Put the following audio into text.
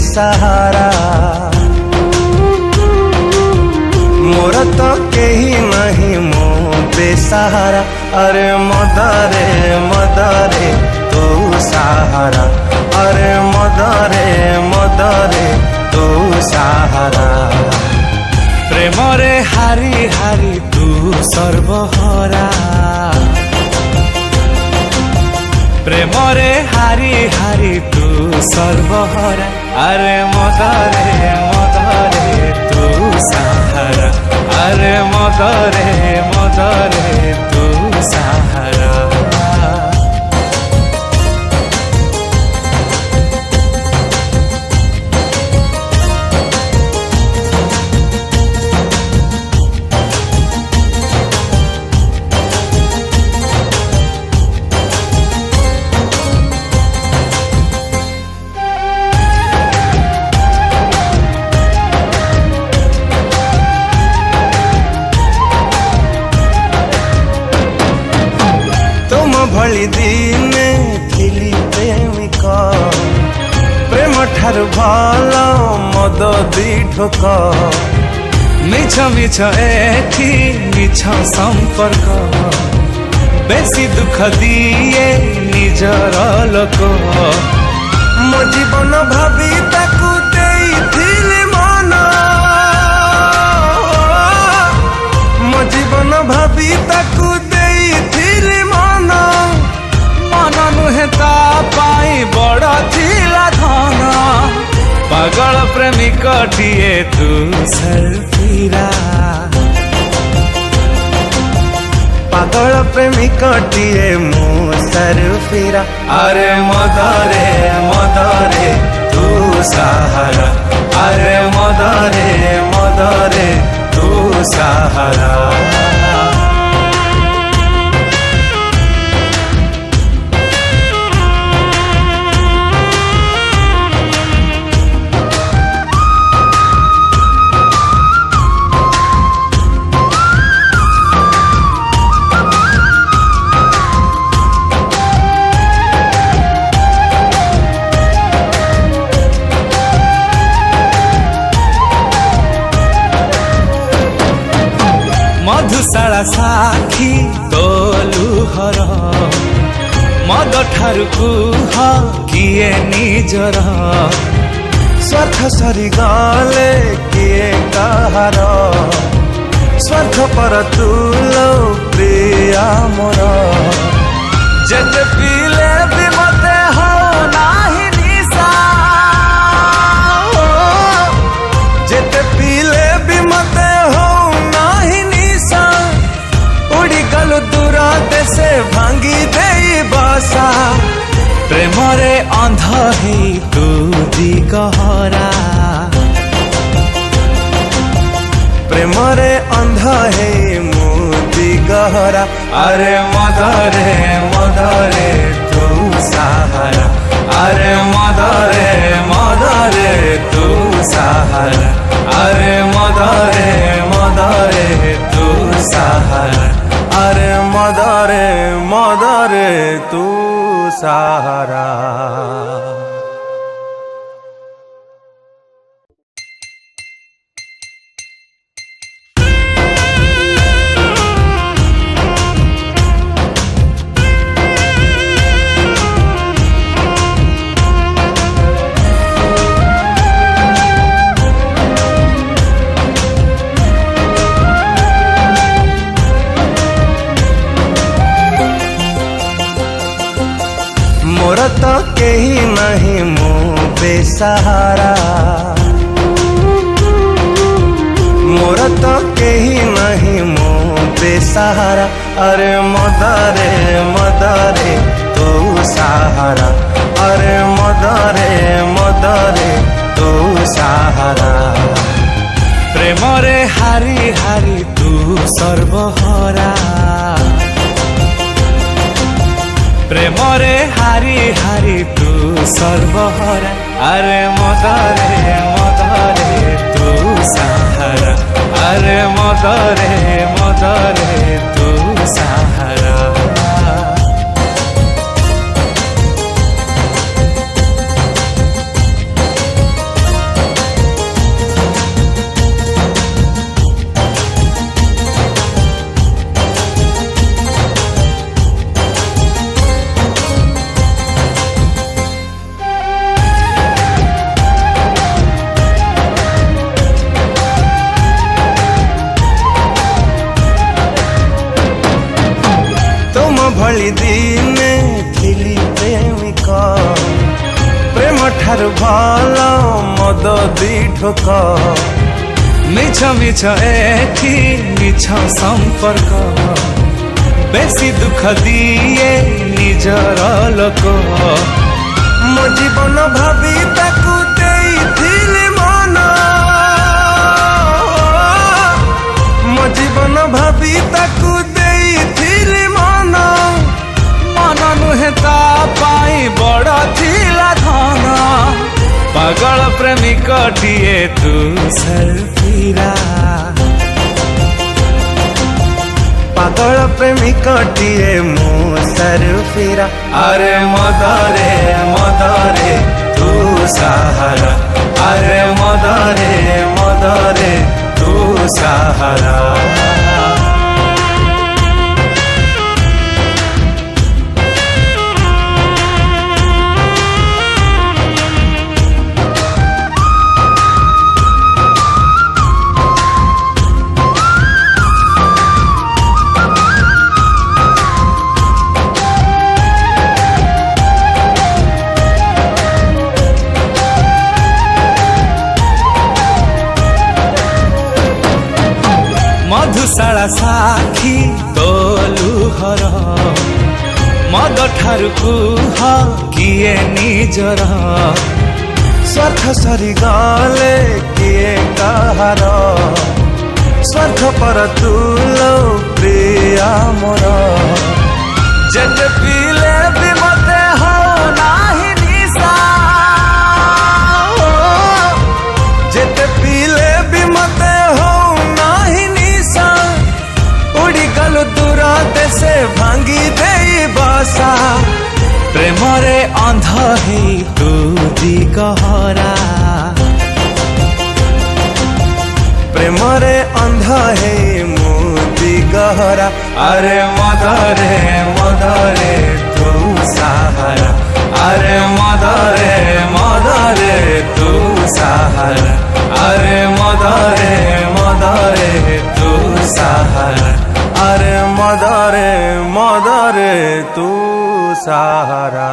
बेसहारा मोर तो केही नहीं मो बेसहारा अरे मदरे तू सहारा अरे मदरे तू सहारा प्रेम रे हारी हारी तू सर्वहरा प्रेम रे हारी हारी तू सर्वहरा अरे मदरे तू सहारा अरे मदरे तू सहारा भली दिने थिली प्रेमिक प्रेम ठार भल मद दी ठोक मिछ मिछ एठी मिछ संपर्क बेसी दुख दिए निजर लोक मो जीवन भावी ताकू देइथिली मन मो जीवन भावी ताकू देइथिली मन मन नुहे ता पाई बड़ थिला धन पागल प्रेमिक टीए तू सर्फिरा पागल प्रेमिक टीए मो सर्फिरा अरे मदरे तू सहारा अरे मदरे तू सहारा मधुशाला साखी तोलू हर मद ठारू कुह किए निजर स्वार्थ सरी गले किए कहार स्वार्थ पर तुलो प्रिया मोर जेते पीले भी मते हो नाही निशा जेते पीले भी मते हो नाही उड़ी गलु दूर देशे भांगी दे बसा प्रेम रे अंध ही तू दिगहरा प्रेम रे अंध है मु दिगहरा अरे मदरे तू सहारा अरे मदरे तू सहारा अरे मदरे तू सहारा अरे मदरे तू सहारा मोर तो केही नहीं मो बेसहारा मोर तो केही नहीं मो बेसहारा अरे मदरे तू सहारा अरे मदरे तू सहारा प्रेम रे हारी हारी तू सर्वहरा प्रेम रे हारी हारी तू सर्वहरा अरे मदरे तू सहारा अरे मदरे तू सहारा ঠোক মিছ মিছ এঠি মিছ সম্পর্ক বেশি দুঃখ দিয়ে নিজর লোক ମୋ ଜୀବନ ଭାବି ତାକୁ ଦେଇଥିଲି ମନ ମୋ ଜୀବନ ଭାବି ତାକୁ ଦେଇଥିଲି ମନ ମନ ନୁହେଁ ତା ପାଇଁ ବଡ଼ ଥିଲା ଧନ ପାଗଳ ପ୍ରେମିକଟିଏ ତୁ ସଲଫିରା ପାଗଳ ପ୍ରେମିକଟିଏ ମୁଁ ସରୁଫିରା अरे मदरे मदरे तू सहारा अरे मदरे तू सहारा मधुशाला साखी तोलु हर मद ठारु कुह किए निजर ସ୍ୱାର୍ଥ ସରିଗଲେ କିଏ କାହାର ସ୍ୱାର୍ଥ ପର ତୁଲ ପ୍ରିୟା ମୋର ଯେତେ ପିଲେ ବି ମତେ ହଉ ନାହିଁ ନିଶା ଯେତେ ପିଲେ ବି ମତେ ହଉ ନାହିଁ ନିଶା ଉଡ଼ିଗଲୁ ଦୂର ଦେଶେ ଭାଙ୍ଗି ଦେଇ ବସା ପ୍ରେମରେ ଅନ୍ଧ ହେଇ ତୁ ଦିଗହରା ପ୍ରେମରେ ଅନ୍ଧ ହେଇ ମୁଁ ଦିଗହରା अरे मदरे तू सहारा अरे मदरे तू सहारा अरे मदरे तू सहारा अरे मदरे तू सहारा